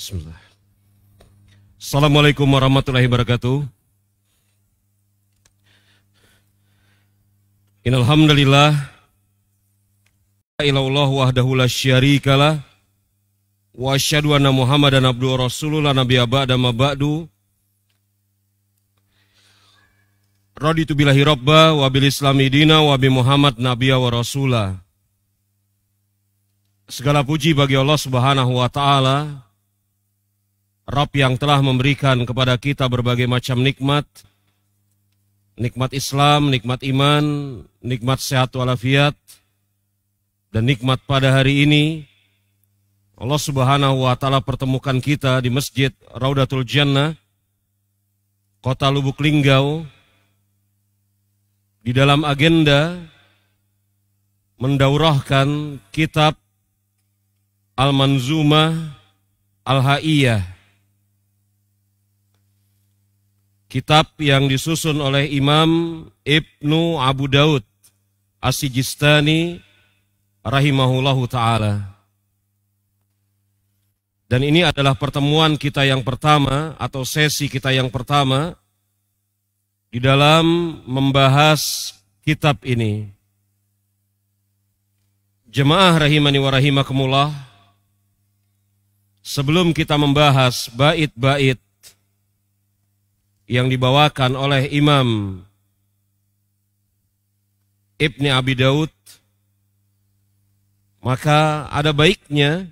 Bismillah. Assalamualaikum warahmatullahi wabarakatuh. Innal hamdalillah la ilaha illallah wahdahu la syarikalah wa asyhadu anna Muhammadan abduhu wa rasuluhu la nabiyya ba'da ma ba'du. Raditu billahi rabba wa bil islami dina wa bi Muhammad nabiyya wa rasulah. Segala puji bagi Allah Subhanahu wa taala, Rabb yang telah memberikan kepada kita berbagai macam nikmat. Nikmat Islam, nikmat iman, nikmat sehat walafiat, dan nikmat pada hari ini Allah Subhanahu wa taala pertemukan kita di Masjid Raudatul Jannah, Kota Lubuk Linggau, di dalam agenda mendaurahkan kitab Al-Manzumah Al-Haiyah, kitab yang disusun oleh Imam Ibnu Abu Daud As-Sijistani rahimahullahu ta'ala. Dan ini adalah pertemuan kita yang pertama atau sesi kita yang pertama di dalam membahas kitab ini. Jemaah rahimani wa rahimakumullah, sebelum kita membahas bait-bait yang dibawakan oleh Imam Ibni Abi Daud, maka ada baiknya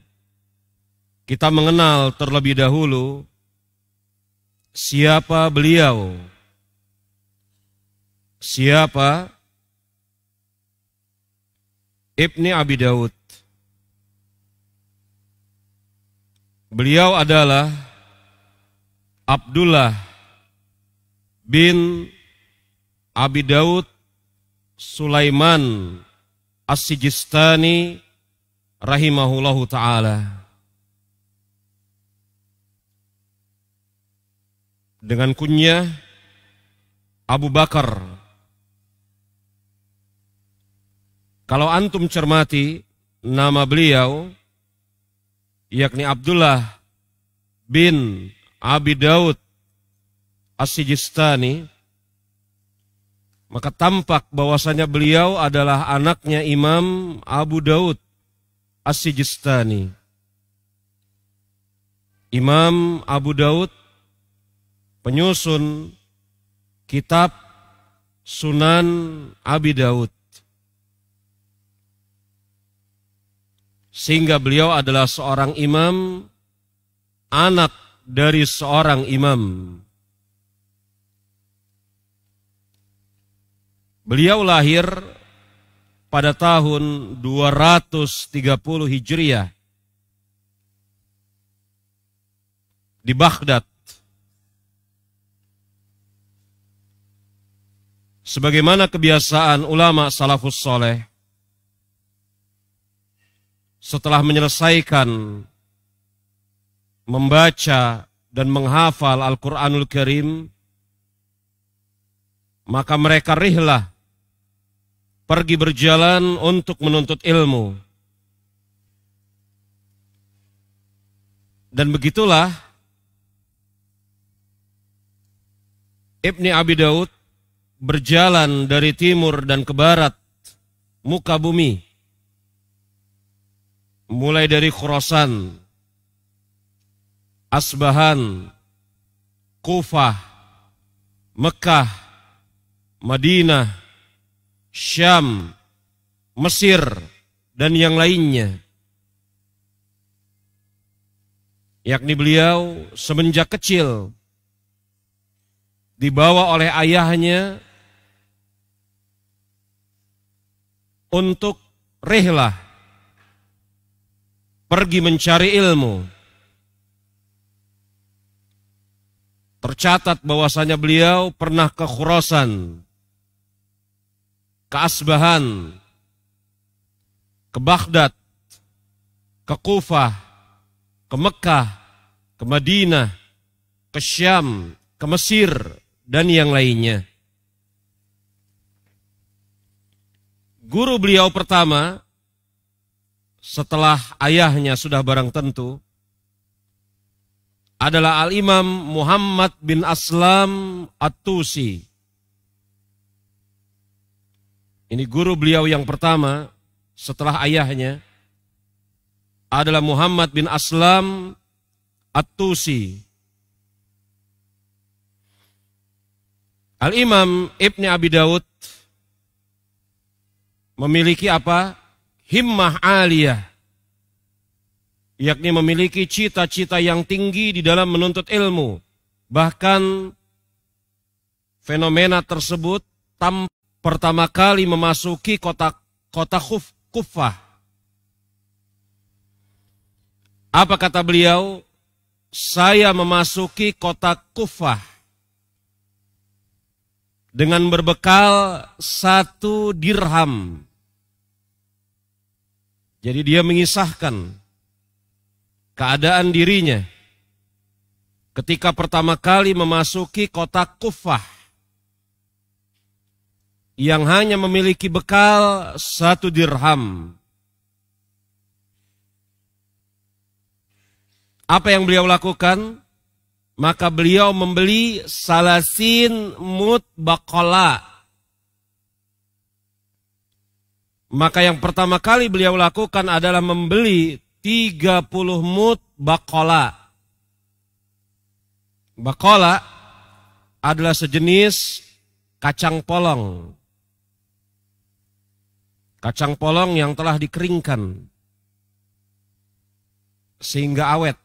kita mengenal terlebih dahulu siapa beliau, siapa Ibni Abi Daud. Beliau adalah Abdullah bin Abi Daud Sulaiman As-Sijistani rahimahullahu ta'ala, dengan kunyah Abu Bakar. Kalau antum cermati nama beliau, yakni Abdullah bin Abi Daud As-Sijistani, maka tampak bahwasanya beliau adalah anaknya Imam Abu Daud As-Sijistani. Imam Abu Daud penyusun kitab Sunan Abi Daud, sehingga beliau adalah seorang imam, anak dari seorang imam. Beliau lahir pada tahun 230 Hijriah di Baghdad. Sebagaimana kebiasaan ulama salafus soleh, setelah menyelesaikan membaca dan menghafal Al-Quranul Karim, maka mereka rihlah, pergi berjalan untuk menuntut ilmu. Dan begitulah Ibni Abi Daud berjalan dari timur dan ke barat muka bumi, mulai dari Khurasan, Asbahan, Kufah, Mekah, Madinah, Syam, Mesir, dan yang lainnya. Yakni beliau semenjak kecil dibawa oleh ayahnya untuk rihlah, pergi mencari ilmu. Tercatat bahwasanya beliau pernah ke Khurasan, ke Asbahan, ke Baghdad, ke Kufah, ke Mekah, ke Madinah, ke Syam, ke Mesir, dan yang lainnya. Guru beliau pertama setelah ayahnya sudah barang tentu adalah Al-Imam Muhammad bin Aslam At-Tusi. Ini guru beliau yang pertama setelah ayahnya adalah Muhammad bin Aslam At-Tusi. Al-Imam Ibn Abi Daud memiliki apa? Himmah aliyah. Yakni memiliki cita-cita yang tinggi di dalam menuntut ilmu. Bahkan fenomena tersebut pertama kali memasuki kota Kufah. Apa kata beliau? Saya memasuki kota Kufah dengan berbekal 1 dirham. Jadi dia mengisahkan keadaan dirinya ketika pertama kali memasuki kota Kufah yang hanya memiliki bekal 1 dirham. Apa yang beliau lakukan? Maka beliau membeli salasin mut baqala. Maka yang pertama kali beliau lakukan adalah membeli 30 mut baqala. Baqala adalah sejenis kacang polong. Kacang polong yang telah dikeringkan sehingga awet.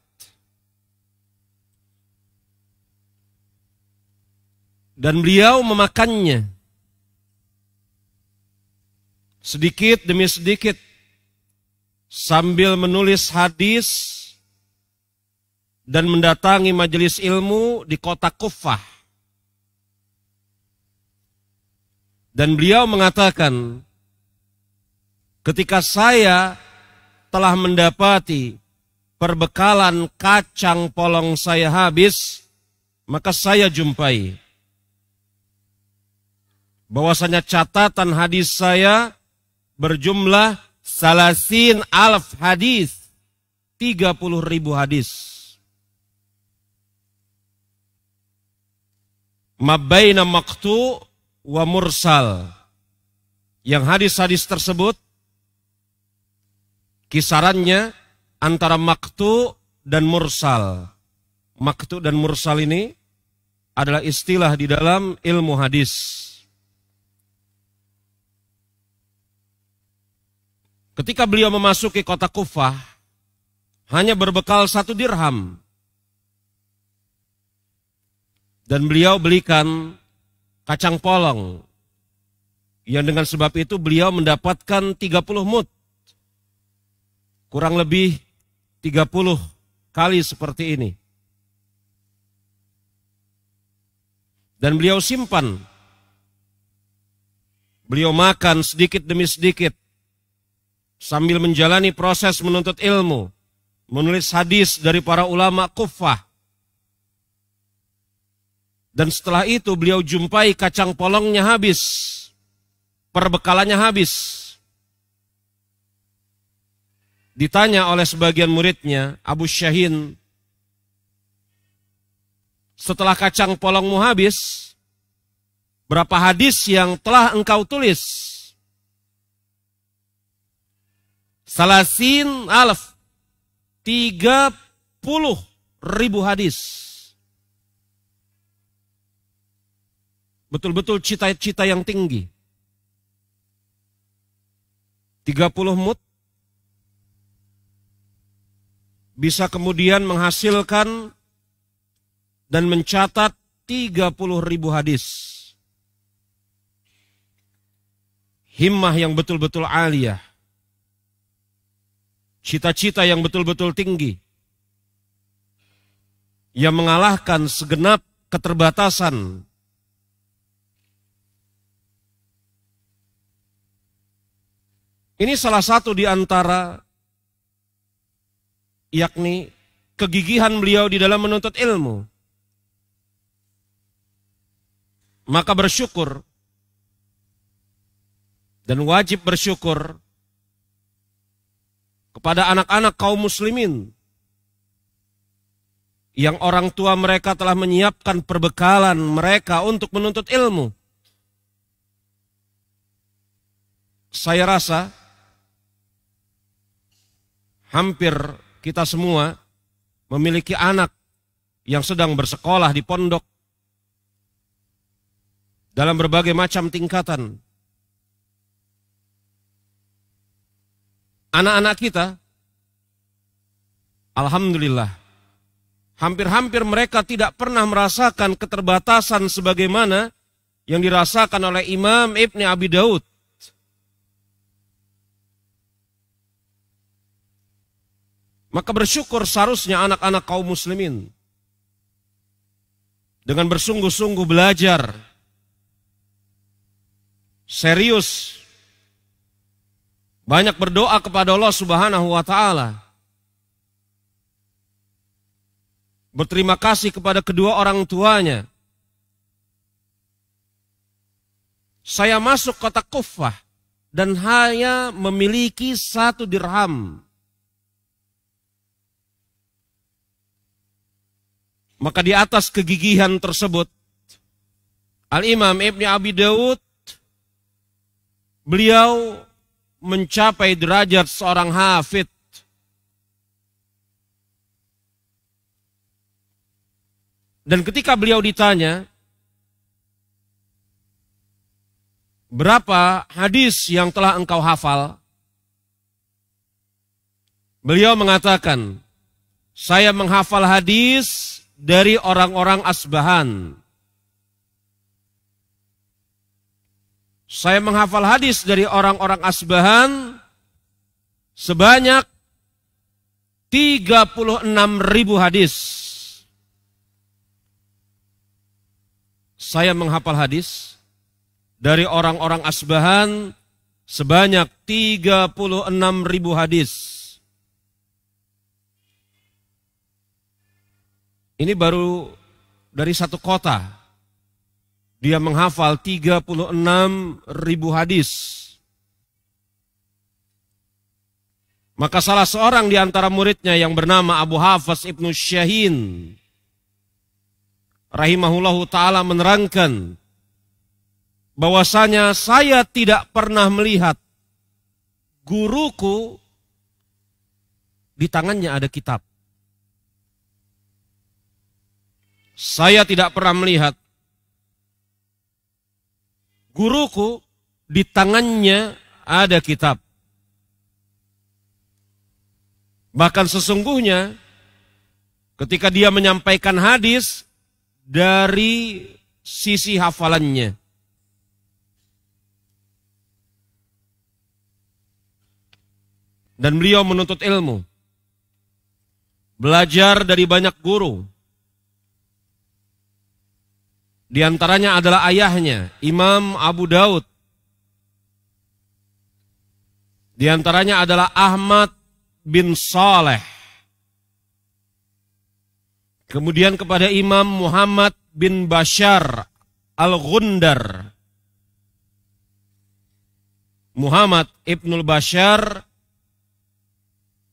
Dan beliau memakannya sedikit demi sedikit sambil menulis hadis dan mendatangi majelis ilmu di kota Kufah. Dan beliau mengatakan, ketika saya telah mendapati perbekalan kacang polong saya habis, maka saya jumpai bahwasanya catatan hadis saya berjumlah salasin alf hadis, 30.000 hadis. Mabaina maqtu wa mursal. Yang hadis-hadis tersebut kisarannya antara maqtu dan mursal. Maqtu dan mursal ini adalah istilah di dalam ilmu hadis. Ketika beliau memasuki kota Kufah, hanya berbekal 1 dirham. Dan beliau belikan kacang polong. Yang dengan sebab itu beliau mendapatkan 30 mut. Kurang lebih 30 kali seperti ini. Dan beliau simpan. Beliau makan sedikit demi sedikit. Sambil menjalani proses menuntut ilmu, menulis hadis dari para ulama Kufah. Dan setelah itu beliau jumpai kacang polongnya habis, perbekalannya habis. Ditanya oleh sebagian muridnya, Abu Syahin, setelah kacang polongmu habis, berapa hadis yang telah engkau tulis? Salasin alf, 30.000 hadis. Betul-betul cita-cita yang tinggi. 30 mut bisa kemudian menghasilkan dan mencatat 30.000 hadis. Himmah yang betul-betul aliyah. Cita-cita yang betul-betul tinggi. Yang mengalahkan segenap keterbatasan. Ini salah satu di antara, yakni kegigihan beliau di dalam menuntut ilmu. Maka bersyukur dan wajib bersyukur kepada anak-anak kaum muslimin yang orang tua mereka telah menyiapkan perbekalan mereka untuk menuntut ilmu. Saya rasa hampir kita semua memiliki anak yang sedang bersekolah di pondok dalam berbagai macam tingkatan. Anak-anak kita, alhamdulillah, hampir-hampir mereka tidak pernah merasakan keterbatasan sebagaimana yang dirasakan oleh Imam Ibni Abi Daud. Maka bersyukur seharusnya anak-anak kaum muslimin dengan bersungguh-sungguh belajar, serius, banyak berdoa kepada Allah Subhanahu wa Ta'ala, berterima kasih kepada kedua orang tuanya. Saya masuk kota Kufah dan hanya memiliki 1 dirham. Maka di atas kegigihan tersebut, Al-Imam Ibni Abi Daud, beliau mencapai derajat seorang hafid. Dan ketika beliau ditanya, berapa hadis yang telah engkau hafal? Beliau mengatakan, saya menghafal hadis dari orang-orang Asbahan. Saya menghafal hadis dari orang-orang Asbahan sebanyak 36.000 hadis. Saya menghafal hadis dari orang-orang Asbahan sebanyak 36.000 hadis. Ini baru dari satu kota. Dia menghafal 36.000 hadis. Maka salah seorang di antara muridnya yang bernama Abu Hafs Ibnu Syahin rahimahullahu ta'ala menerangkan bahwasanya saya tidak pernah melihat guruku di tangannya ada kitab. Saya tidak pernah melihat guruku di tangannya ada kitab. Bahkan sesungguhnya ketika dia menyampaikan hadis dari sisi hafalannya, dan beliau menuntut ilmu, belajar dari banyak guru. Di antaranya adalah ayahnya, Imam Abu Daud. Di antaranya adalah Ahmad bin Saleh. Kemudian kepada Imam Muhammad bin Bashar Al-Ghundar. Muhammad Ibnul Bashar,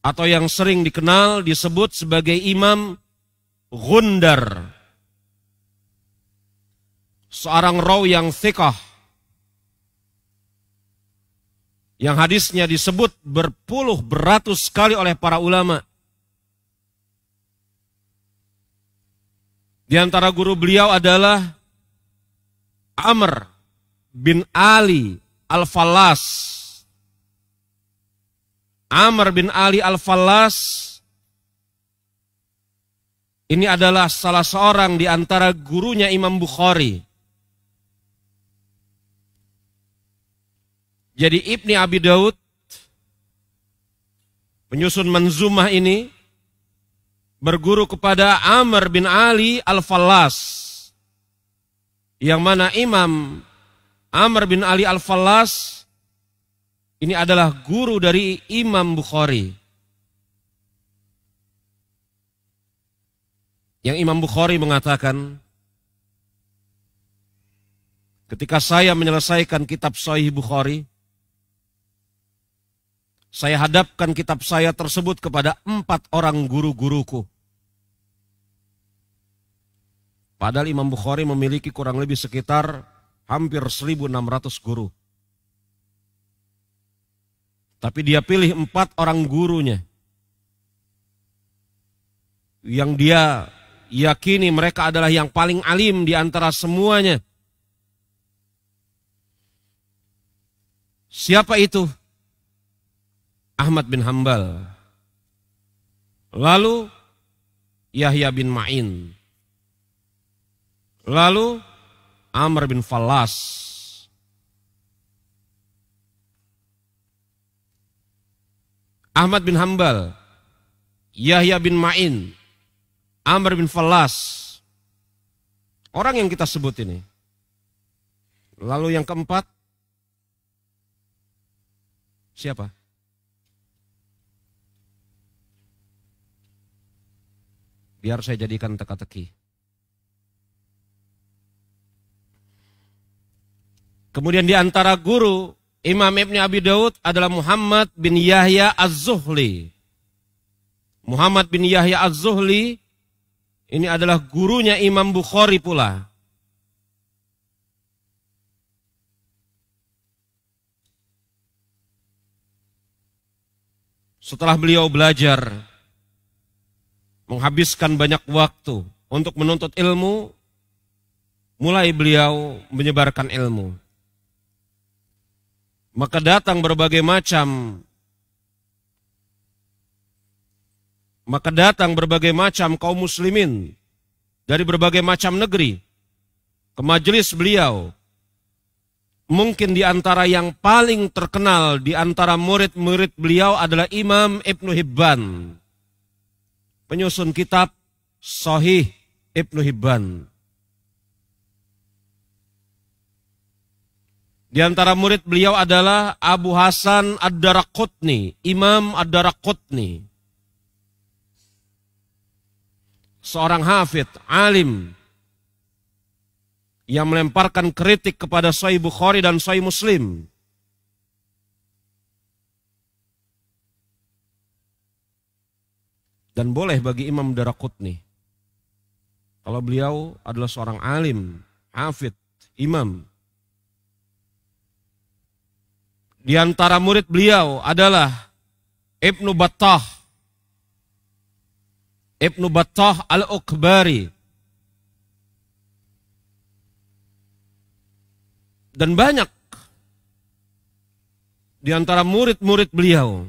atau yang sering dikenal disebut sebagai Imam Ghundar. Seorang rawi yang thiqah, yang hadisnya disebut berpuluh beratus kali oleh para ulama. Di antara guru beliau adalah Amr bin Ali Al-Fallas. Amr bin Ali Al-Fallas ini adalah salah seorang di antara gurunya Imam Bukhari. Jadi Ibni Abi Daud, penyusun manzumah ini, berguru kepada Amr bin Ali Al-Fallas, yang mana Imam Amr bin Ali Al-Fallas ini adalah guru dari Imam Bukhari. Yang Imam Bukhari mengatakan, ketika saya menyelesaikan kitab Sahih Bukhari, saya hadapkan kitab saya tersebut kepada 4 orang guru-guruku. Padahal Imam Bukhari memiliki kurang lebih sekitar hampir 1.600 guru. Tapi dia pilih 4 orang gurunya yang dia yakini mereka adalah yang paling alim di antara semuanya. Siapa itu? Ahmad bin Hanbal. Lalu Yahya bin Ma'in. Lalu Amr bin Fallas. Ahmad bin Hanbal, Yahya bin Ma'in, Amr bin Fallas. Orang yang kita sebut ini. Lalu yang keempat, siapa? Biar saya jadikan teka-teki. Kemudian di antara guru Imam Ibn Abi Daud adalah Muhammad bin Yahya Az-Zuhli. Muhammad bin Yahya Az-Zuhli ini adalah gurunya Imam Bukhari pula. Setelah beliau belajar, menghabiskan banyak waktu untuk menuntut ilmu, mulai beliau menyebarkan ilmu. Maka datang berbagai macam kaum muslimin dari berbagai macam negeri ke majelis beliau. Mungkin di antara yang paling terkenal di antara murid-murid beliau adalah Imam Ibnu Hibban, penyusun kitab Sahih Ibnu Hibban. Di antara murid beliau adalah Abu Hasan Ad-Daraqutni, Imam Ad-Daraqutni. Seorang hafidh, alim, yang melemparkan kritik kepada Sahih Bukhari dan Sahih Muslim. Dan boleh bagi Imam Daraqutni, kalau beliau adalah seorang alim, hafidh, imam. Di antara murid beliau adalah Ibnu Battah Al-Ukbari. Dan banyak di antara murid-murid beliau.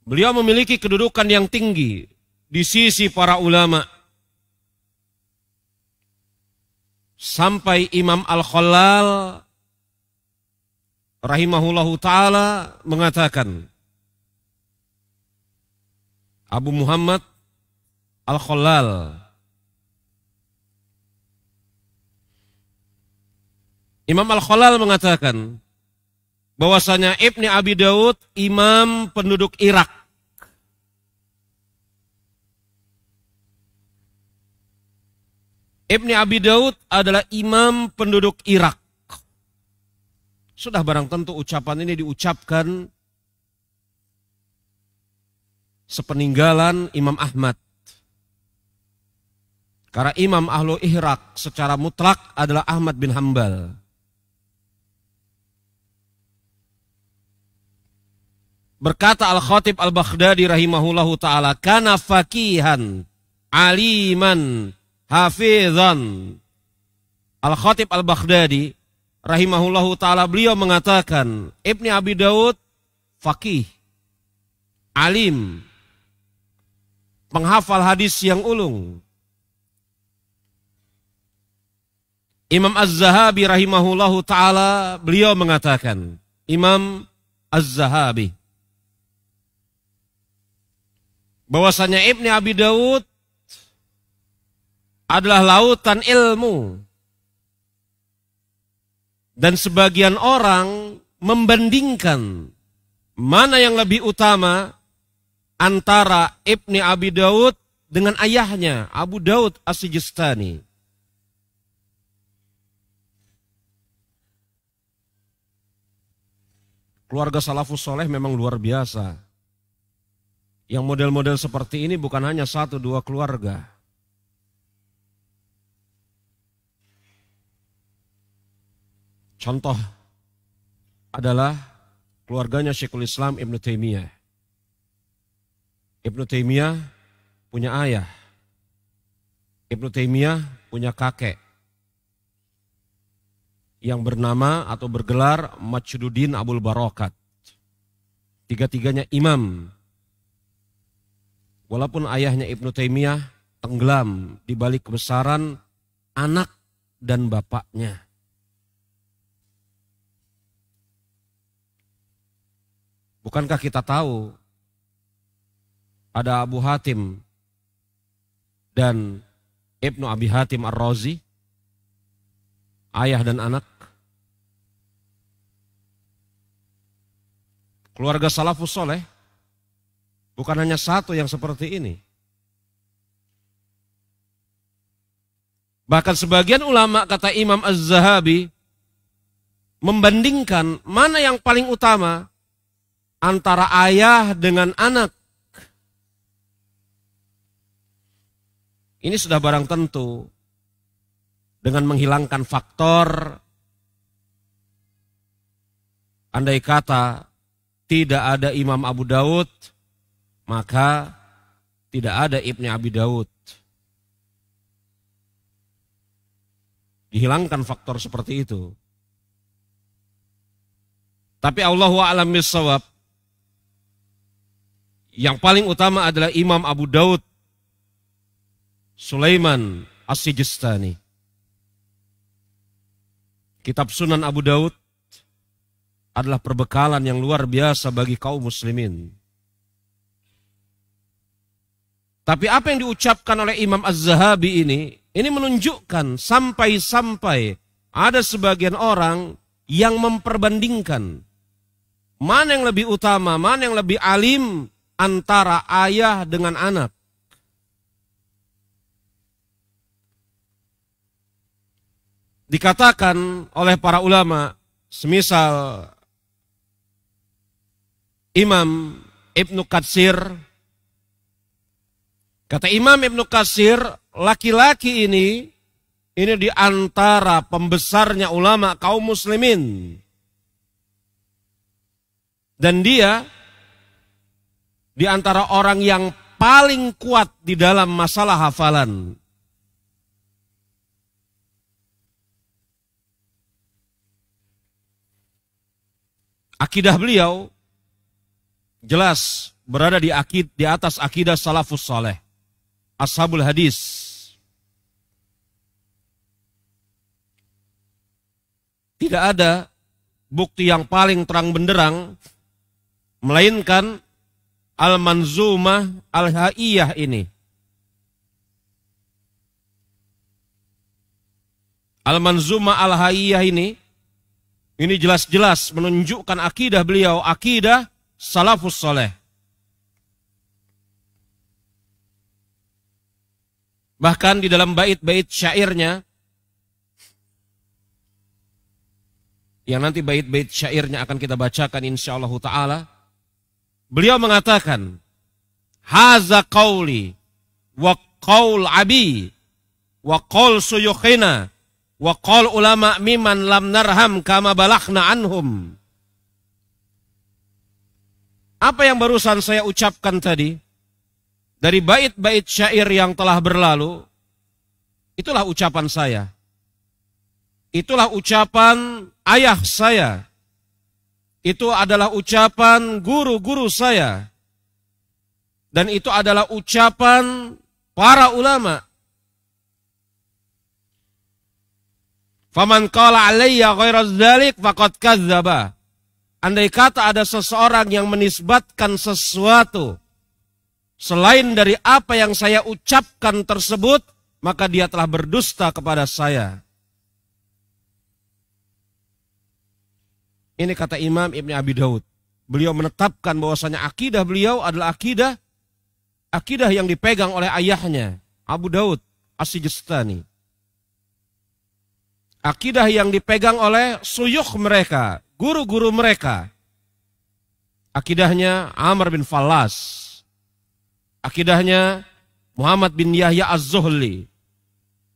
Beliau memiliki kedudukan yang tinggi di sisi para ulama. Sampai Imam Al-Khalal rahimahullahu ta'ala mengatakan, Abu Muhammad Al-Khalal, Imam Al-Khalal mengatakan bahwasanya Ibni Abi Daud imam penduduk Irak. Ibni Abi Daud adalah imam penduduk Irak. Sudah barang tentu ucapan ini diucapkan sepeninggalan Imam Ahmad. Karena imam ahlu Irak secara mutlak adalah Ahmad bin Hanbal. Berkata Al-Khatib Al-Baghdadi rahimahullahu ta'ala, kana faqihan, aliman, hafizan. Al-Khatib Al-Baghdadi rahimahullahu ta'ala, beliau mengatakan, Ibni Abi Daud faqih, alim, penghafal hadis yang ulung. Imam Az-Zahabi rahimahullahu ta'ala, beliau mengatakan, Imam Az-Zahabi, bahwasanya Ibni Abi Daud adalah lautan ilmu. Dan sebagian orang membandingkan mana yang lebih utama antara Ibni Abi Daud dengan ayahnya, Abu Daud As-Sijistani. Keluarga salafus soleh memang luar biasa. Yang model-model seperti ini bukan hanya 1-2 keluarga. Contoh adalah keluarganya Syekhul Islam Ibnu Taimiyah. Ibnu Taimiyah punya ayah. Ibnu Taimiyah punya kakek yang bernama atau bergelar Majduddin Abul Barakat. Tiga-tiganya imam. Walaupun ayahnya Ibnu Taimiyah tenggelam di balik kebesaran anak dan bapaknya. Bukankah kita tahu ada Abu Hatim dan Ibnu Abi Hatim Ar-Razi, ayah dan anak? Keluarga salafus soleh bukan hanya satu yang seperti ini. Bahkan sebagian ulama, kata Imam Az-Zahabi, membandingkan mana yang paling utama antara ayah dengan anak. Ini sudah barang tentu dengan menghilangkan faktor, andai kata tidak ada Imam Abu Daud, maka tidak ada Ibnu Abi Daud. Dihilangkan faktor seperti itu. Tapi Allahu a'lam bishawab, yang paling utama adalah Imam Abu Daud Sulaiman As-Sijistani. Kitab Sunan Abu Daud adalah perbekalan yang luar biasa bagi kaum muslimin. Tapi apa yang diucapkan oleh Imam Az-Zahabi ini menunjukkan sampai-sampai ada sebagian orang yang memperbandingkan mana yang lebih utama, mana yang lebih alim antara ayah dengan anak. Dikatakan oleh para ulama, semisal Imam Ibnu Katsir, kata Imam Ibnu Katsir, laki-laki ini di antara pembesarnya ulama kaum muslimin. Dan dia di antara orang yang paling kuat di dalam masalah hafalan. Akidah beliau jelas berada di atas akidah salafus saleh, ashabul hadis. Tidak ada bukti yang paling terang benderang melainkan Al-Manzumah Al-Haiyah ini. Al-Manzumah Al-Haiyah ini jelas-jelas menunjukkan akidah beliau, akidah salafus saleh. Bahkan di dalam bait-bait syairnya, yang nanti bait-bait syairnya akan kita bacakan insyaallah ta'ala, beliau mengatakan, haza qauli wa qaul abi wa qaul suyukhina wa qaul ulama miman lam narham kama balaghna anhum. Apa yang barusan saya ucapkan tadi dari bait-bait syair yang telah berlalu, itulah ucapan saya. Itulah ucapan ayah saya. Itu adalah ucapan guru-guru saya. Dan itu adalah ucapan para ulama. Faman qala alayya ghaira dzalik faqad kadzdzaba. Andai kata ada seseorang yang menisbatkan sesuatu selain dari apa yang saya ucapkan tersebut, maka dia telah berdusta kepada saya. Ini kata Imam Ibnu Abi Daud. Beliau menetapkan bahwasanya akidah beliau adalah akidah yang dipegang oleh ayahnya, Abu Daud As-Sijistani. Akidah yang dipegang oleh suyukh mereka, guru-guru mereka. Akidahnya Amr bin Fallas. akidahnya Muhammad bin Yahya Az-Zuhli,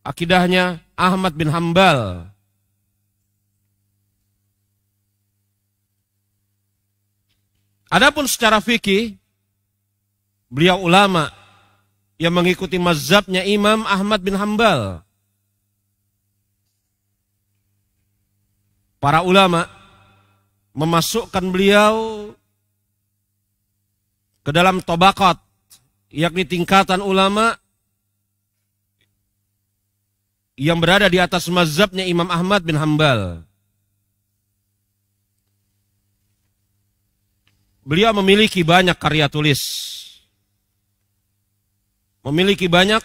akidahnya Ahmad bin Hambal. Adapun secara fikih, beliau ulama yang mengikuti mazhabnya Imam Ahmad bin Hambal. Para ulama memasukkan beliau ke dalam tabaqat, yakni tingkatan ulama yang berada di atas mazhabnya Imam Ahmad bin Hambal. Beliau memiliki banyak karya tulis. Memiliki banyak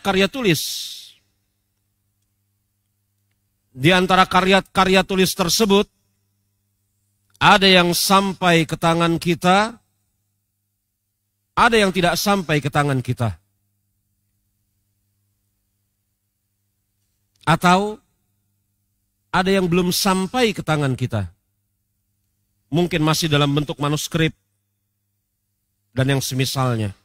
karya tulis. Di antara karya tulis tersebut, ada yang sampai ke tangan kita, ada yang tidak sampai ke tangan kita. Atau ada yang belum sampai ke tangan kita. Mungkin masih dalam bentuk manuskrip dan yang semisalnya.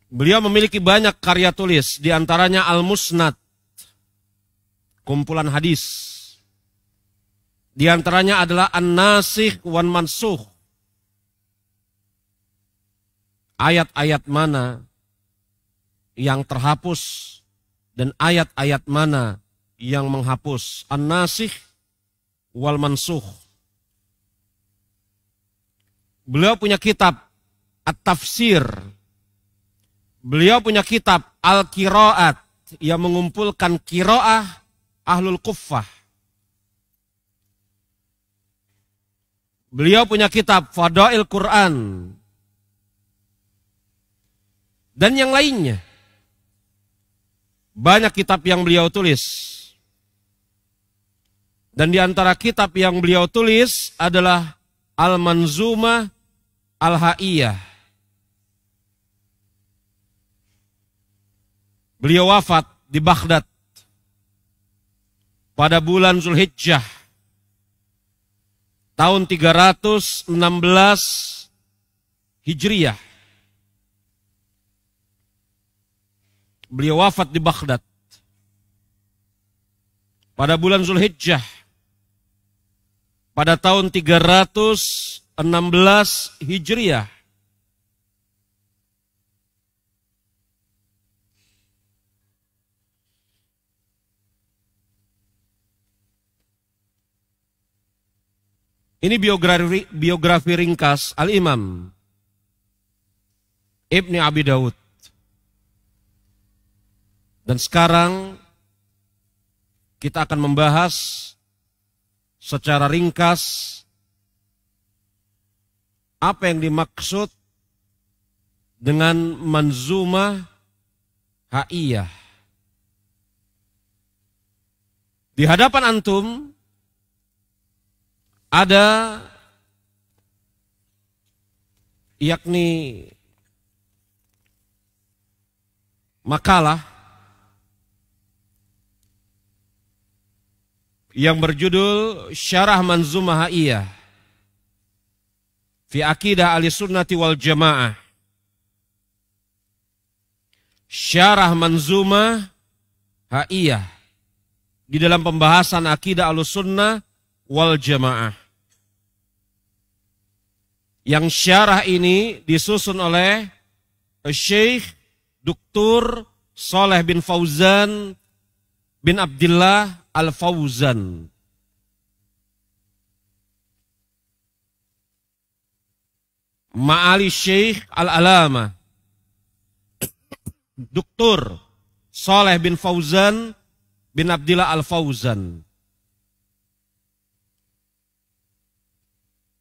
Beliau memiliki banyak karya tulis, di antaranya Al-Musnad, kumpulan hadis. Di antaranya adalah An-Nasikh wan Mansukh. Ayat-ayat mana yang terhapus dan ayat-ayat mana yang menghapus. An-Nasikh wal Mansukh. Beliau punya kitab At-Tafsir. Beliau punya kitab Al-Qiraat yang mengumpulkan qiraah Ahlul Kuffah. Beliau punya kitab Fadail Quran dan yang lainnya. Banyak kitab yang beliau tulis. Dan di antara kitab yang beliau tulis adalah Al-Manzumah Al-Ha'iyah. Beliau wafat di Baghdad pada bulan Zulhijjah tahun 316 Hijriyah. Beliau wafat di Baghdad pada bulan Zulhijjah pada tahun 316 Hijriyah. Ini biografi ringkas Al-Imam Ibni Abi Daud. Dan sekarang kita akan membahas secara ringkas apa yang dimaksud dengan Manzumah Ha'iyah. Di hadapan antum ada yakni makalah yang berjudul Syarah Manzumah Ha'iyah fi Aqidah Ahlussunnati wal Jamaah. Syarah Manzumah Ha'iyah di dalam pembahasan Aqidah Ahlussunnah wal Jamaah. Yang syarah ini disusun oleh Syekh Dr. Saleh bin Fauzan bin Abdullah Al-Fauzan. Ma'ali Syekh Al-Alama Dr. Saleh bin Fauzan bin Abdullah Al-Fauzan.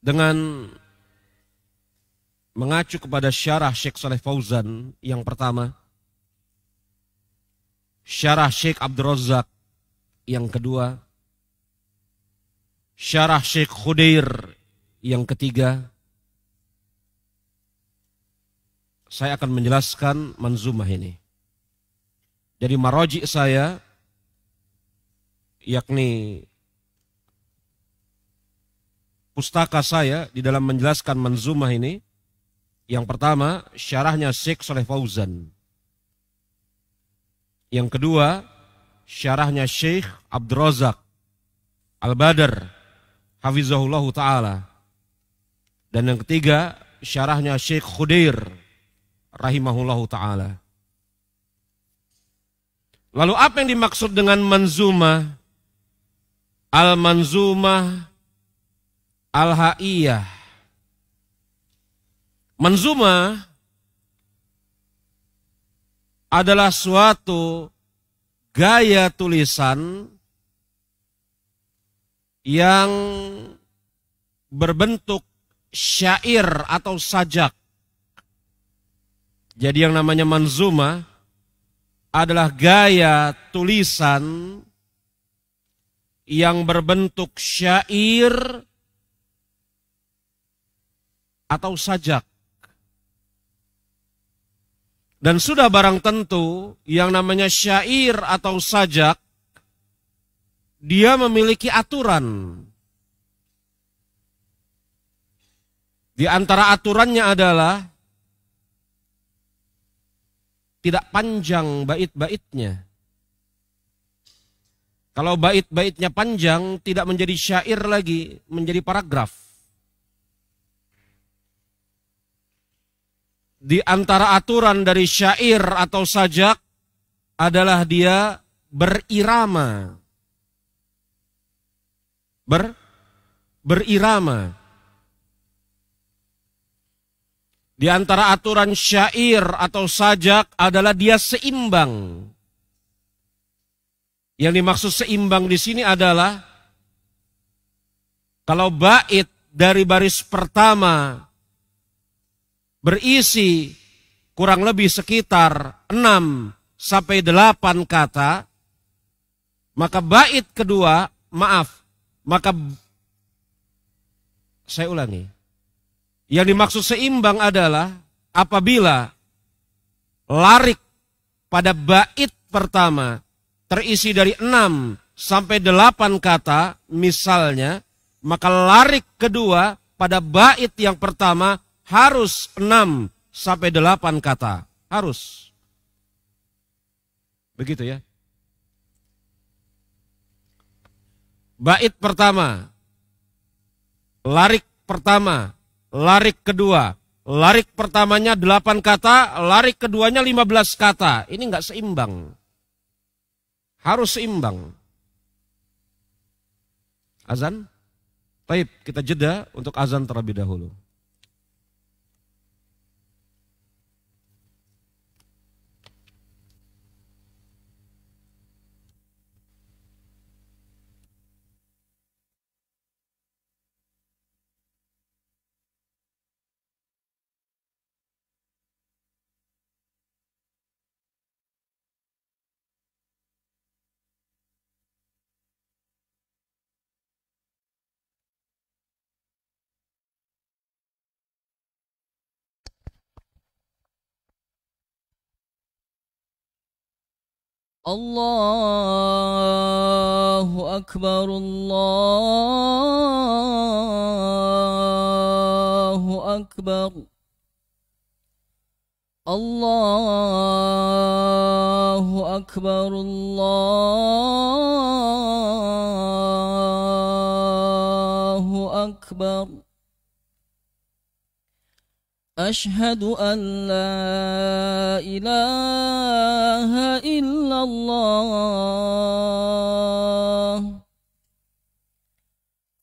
Dengan mengacu kepada syarah Syekh Saleh Fauzan yang pertama, syarah Syekh Abdul Razak yang kedua, syarah Syekh Khudair yang ketiga, saya akan menjelaskan manzumah ini. Jadi maraji saya yakni pustaka saya di dalam menjelaskan manzumah ini. Yang pertama, syarahnya Syekh Shalih Fauzan. Yang kedua, syarahnya Syekh Abdul Razak Al-Badr hafizahullahu ta'ala. Dan yang ketiga, syarahnya Syekh Khudair rahimahullahu ta'ala. Lalu apa yang dimaksud dengan manzumah? Al-manzumah al-ha'iyah. Manzumah adalah suatu gaya tulisan yang berbentuk syair atau sajak. Jadi yang namanya manzumah adalah gaya tulisan yang berbentuk syair atau sajak. Dan sudah barang tentu yang namanya syair atau sajak, dia memiliki aturan. Di antara aturannya adalah tidak panjang bait-baitnya. Kalau bait-baitnya panjang, tidak menjadi syair lagi, menjadi paragraf. Di antara aturan dari syair atau sajak adalah dia berirama. Berirama. Di antara aturan syair atau sajak adalah dia seimbang. Yang dimaksud seimbang di sini adalah kalau bait dari baris pertama berisi kurang lebih sekitar 6 sampai 8 kata, maka bait kedua, saya ulangi. Yang dimaksud seimbang adalah apabila larik pada bait pertama terisi dari 6 sampai 8 kata misalnya, maka larik kedua pada bait yang pertama harus 6 sampai 8 kata. Harus. Begitu ya. Bait pertama, larik pertama, larik kedua. Larik pertamanya 8 kata, larik keduanya 15 kata. Ini enggak seimbang. Harus seimbang. Azan? Baik, kita jeda untuk azan terlebih dahulu. Allahu Akbar, Allahu Akbar, Allahu Akbar, Allahu Akbar. أشهد أن لا إله إلا الله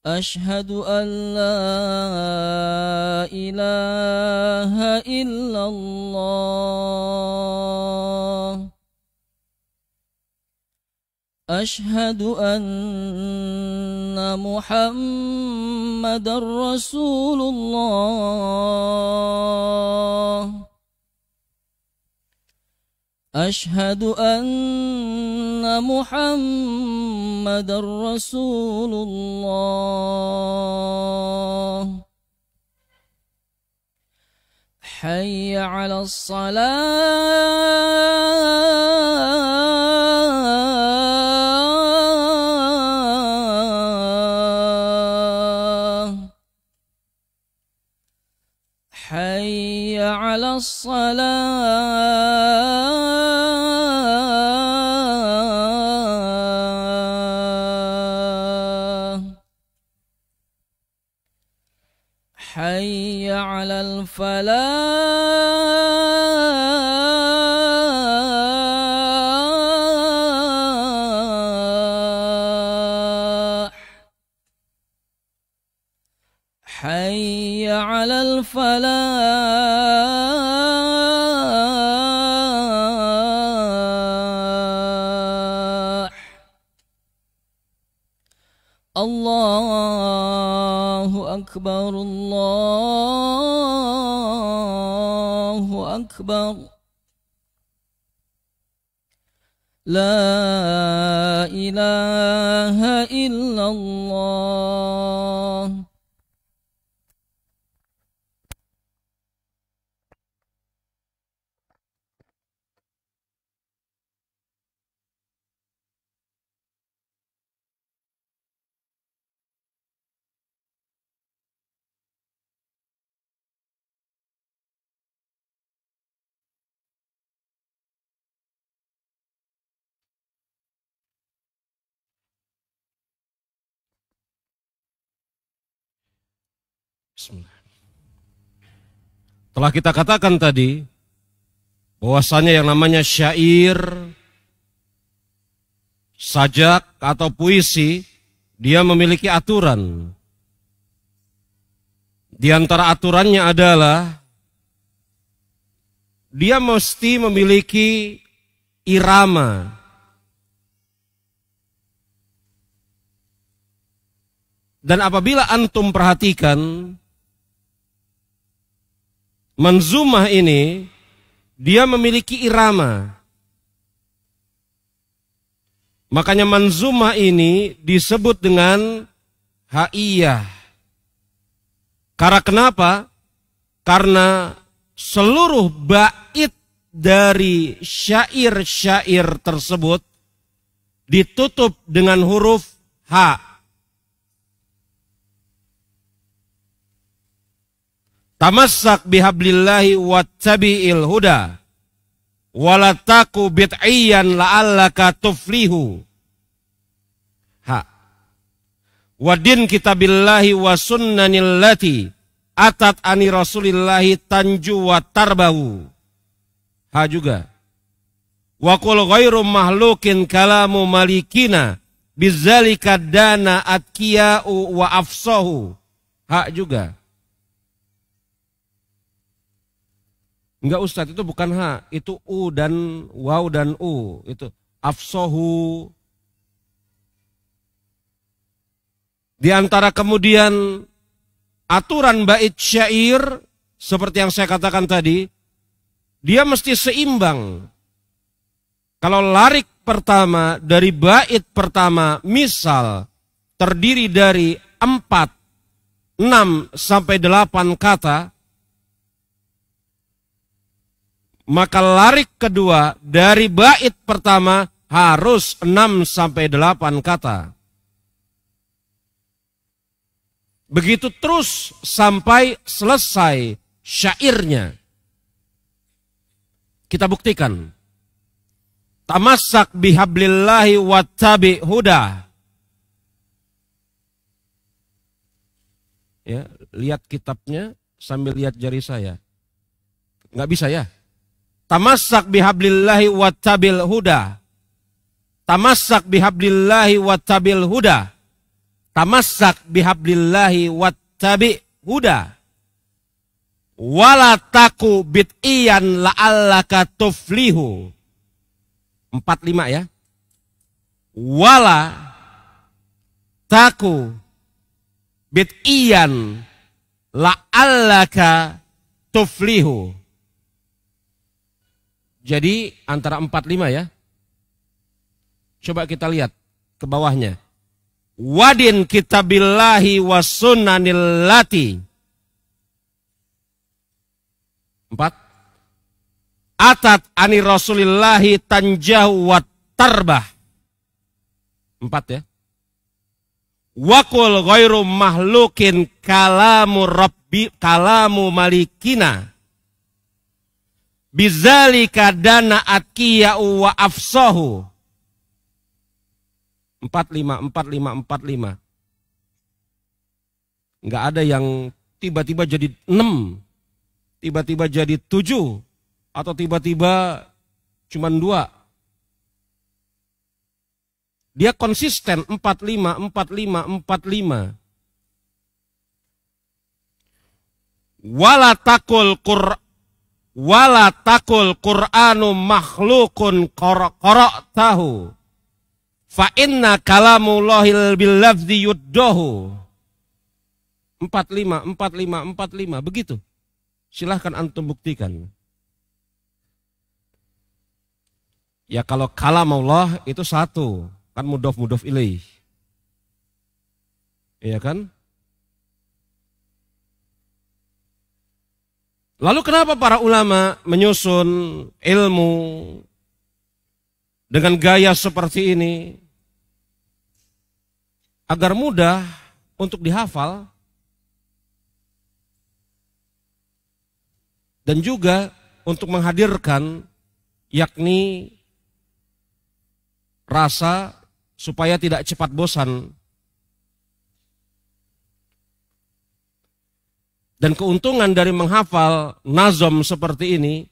أشهد أن لا إله إلا الله أشهد أن محمد رسول الله أشهد أن محمد رسول الله حي على الصلاة على الصلاة حي على الفلاح حي على الفلاح الله أكبر الله أكبر لا إله إلا الله Bismillah. Telah kita katakan tadi bahwasanya yang namanya syair, sajak atau puisi, dia memiliki aturan. Di antara aturannya adalah dia mesti memiliki irama. Dan apabila antum perhatikan manzumah ini, dia memiliki irama. Makanya manzumah ini disebut dengan haiyah. Karena kenapa? Karena seluruh bait dari syair-syair tersebut ditutup dengan huruf ha. Tamassak bihablillahi wattabi'il huda walataku bid'iyan la'allaka tuflihu. Ha. Wadin kitabillahi wa sunnanil lati atat ani rasulillahi tanju wa tarbahu. Ha juga. Wa qul ghairu mahlukin kalamu malikina bizzalika dana atkiya'u wa afsahu. Ha juga. Enggak Ustadz, itu bukan ha, itu u dan waw dan u, itu afsohu. Di antara kemudian aturan bait syair seperti yang saya katakan tadi, dia mesti seimbang. Kalau larik pertama dari bait pertama misal terdiri dari 4, 6 sampai 8 kata, maka larik kedua dari bait pertama harus 6 sampai 8 kata. Begitu terus sampai selesai syairnya. Kita buktikan. Tamassak bihablillahi wattabi huda. Ya, lihat kitabnya sambil lihat jari saya. Nggak bisa ya? Tamassak bihablillahi wattabil huda. Tamassak bihablillahi wattabil huda. Tamassak bihablillahi wattabi huda. Wala taku bid'iyan la'allaka tuflihu. 4-5 ya. Wala taku bid'iyan la'allaka tuflihu. Jadi antara 4-5 ya. Coba kita lihat ke bawahnya. Wadin kitabillahi wa sunnanil lati. 4. Atat ani rasulillahi tanjahu wa tarbah. 4 ya. Wakul ghairu mahlukin kalamu rabbi kalamu malikina Bizalika dana atkiya'u wa afsahu. 45. Enggak ada yang tiba-tiba jadi 6, tiba-tiba jadi 7, atau tiba-tiba cuma 2. Dia konsisten 45. Wala takul Qur'anu makhlukun qara'tahu fa inna kalamullahil bil lafzi yuddahu. 45 begitu. Silahkan antum buktikan. Ya kalau kalamullah itu satu, kan mudhof ilaih. Iya kan? Lalu kenapa para ulama menyusun ilmu dengan gaya seperti ini? Agar mudah untuk dihafal. Dan juga untuk menghadirkan yakni rasa supaya tidak cepat bosan. Dan keuntungan dari menghafal nazom seperti ini,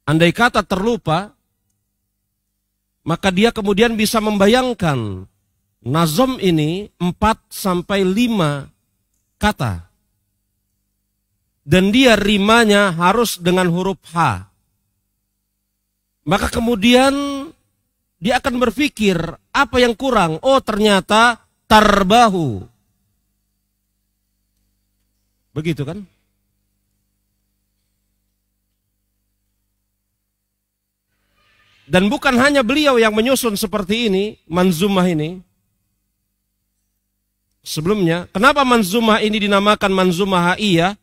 andai kata terlupa, maka dia kemudian bisa membayangkan nazom ini 4-5 kata. Dan dia rimanya harus dengan huruf H. Maka kemudian dia akan berpikir apa yang kurang. Oh ternyata tarbahu. Begitu kan? Dan bukan hanya beliau yang menyusun seperti ini, manzumah ini. Sebelumnya, kenapa manzumah ini dinamakan manzumah ha'iyah?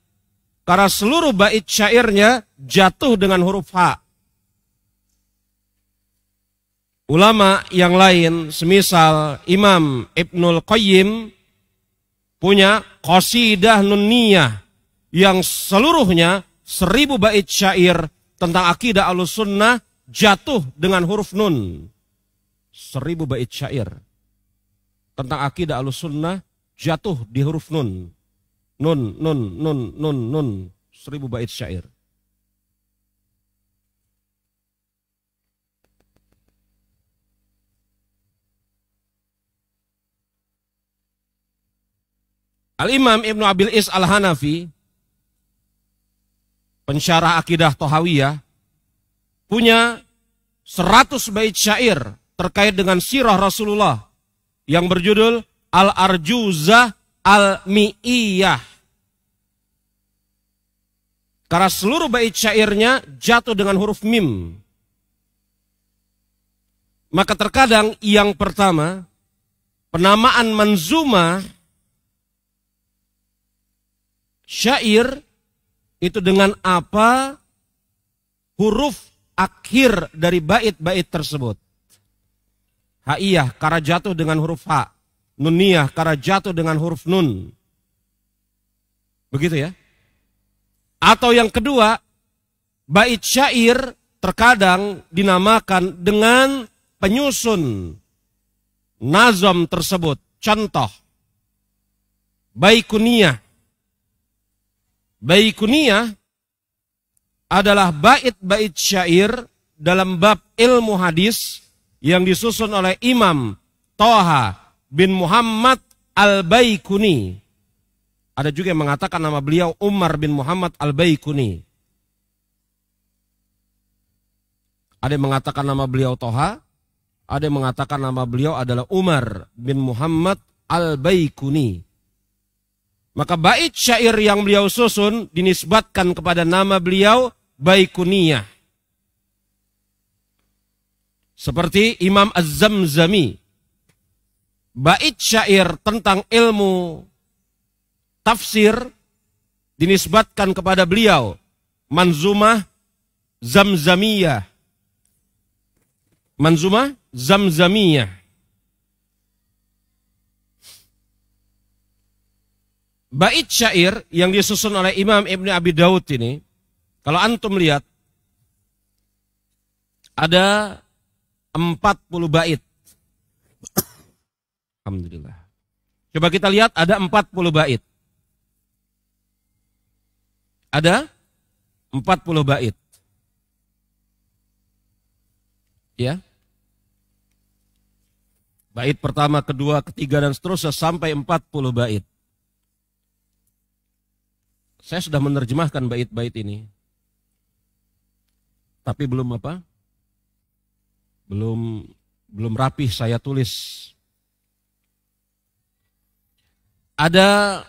Karena seluruh bait syairnya jatuh dengan huruf H. Ulama yang lain, semisal Imam Ibnul Qayyim, punya qasidah nunniyah yang seluruhnya 1000 bait syair tentang akidah Ahlussunnah jatuh dengan huruf nun. 1000 bait syair tentang akidah Ahlussunnah jatuh di huruf nun. Nun. 1000 bait syair. Al-Imam Ibnu Abil Is Al-Hanafi, pensyarah akidah Thahawiyah, punya 100 bait syair terkait dengan sirah Rasulullah yang berjudul Al-Arjuzah Al-Mi'iyah. Karena seluruh bait syairnya jatuh dengan huruf mim. Maka terkadang yang pertama, penamaan manzumah syair itu dengan apa huruf akhir dari bait-bait tersebut. Ha'iyah karena jatuh dengan huruf H. Nunniyah karena jatuh dengan huruf nun. Begitu ya. Atau yang kedua, bait syair terkadang dinamakan dengan penyusun nazam tersebut. Contoh, Baikuniyah. Baikuniyah adalah bait-bait syair dalam bab ilmu hadis yang disusun oleh Imam Thaha bin Muhammad Al-Baikuni. Ada juga yang mengatakan nama beliau Umar bin Muhammad Al-Baikuni. Ada yang mengatakan nama beliau Thaha, ada yang mengatakan nama beliau adalah Umar bin Muhammad Al-Baikuni. Maka bait syair yang beliau susun dinisbatkan kepada nama beliau Baikuniyah. Seperti Imam Az-Zamzami. Bait syair tentang ilmu tafsir dinisbatkan kepada beliau Manzumah Zamzamiyah. Manzumah Zamzamiyah. Bait syair yang disusun oleh Imam Ibn Abi Daud ini Kalau antum lihat, ada 40 bait. Alhamdulillah. Coba kita lihat, ada 40 bait. Ada 40 bait. Ya. Bait pertama, kedua, ketiga, dan seterusnya sampai 40 bait. Saya sudah menerjemahkan bait-bait ini. Tapi belum apa? Belum rapih saya tulis. Ada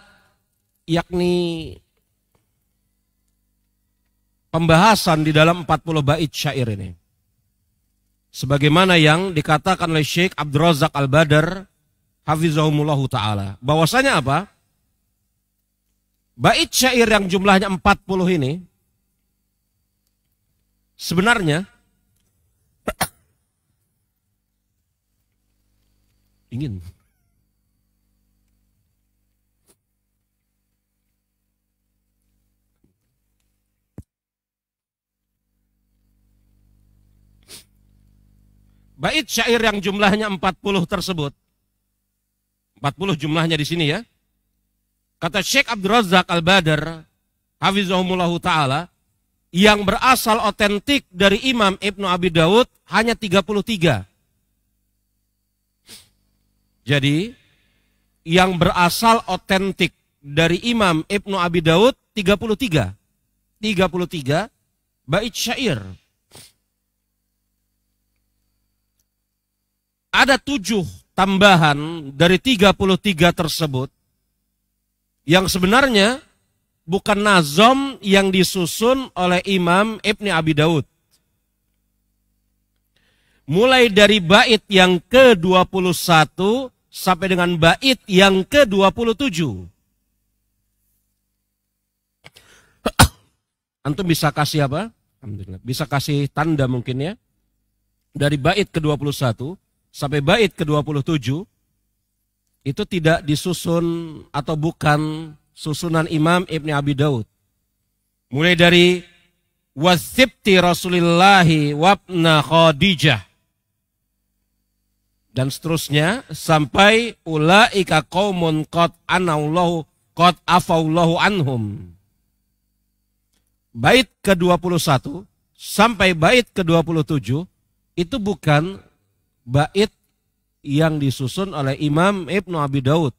yakni pembahasan di dalam 40 bait syair ini. Sebagaimana yang dikatakan oleh Syekh Abdul Razak Al-Badr hafizahumullahu ta'ala. Bahwasanya apa? Bait syair yang jumlahnya 40 ini sebenarnya ingin bait syair yang jumlahnya 40 tersebut, 40 jumlahnya di sini ya. Kata Syekh Abdul Razak Al-Badr hafizahumullahu ta'ala, yang berasal otentik dari Imam Ibnu Abi Daud hanya 33. Jadi yang berasal otentik dari Imam Ibnu Abi Daud 33. 33 bait syair. Ada 7 tambahan dari 33 tersebut yang sebenarnya bukan nazom yang disusun oleh Imam Ibnu Abi Daud. Mulai dari bait yang ke-21 sampai dengan bait yang ke-27. Antum bisa kasih apa? Alhamdulillah. Bisa kasih tanda mungkin ya. Dari bait ke-21 sampai bait ke-27 itu tidak disusun atau bukan susunan Imam Ibnu Abi Daud. Mulai dari wasibti Rasulillahi wabna Khadijah dan seterusnya sampai ulaika qaumun qad anallahu qad afallahu anhum. Bait ke-21 sampai bait ke-27 itu bukan bait yang disusun oleh Imam Ibnu Abi Daud.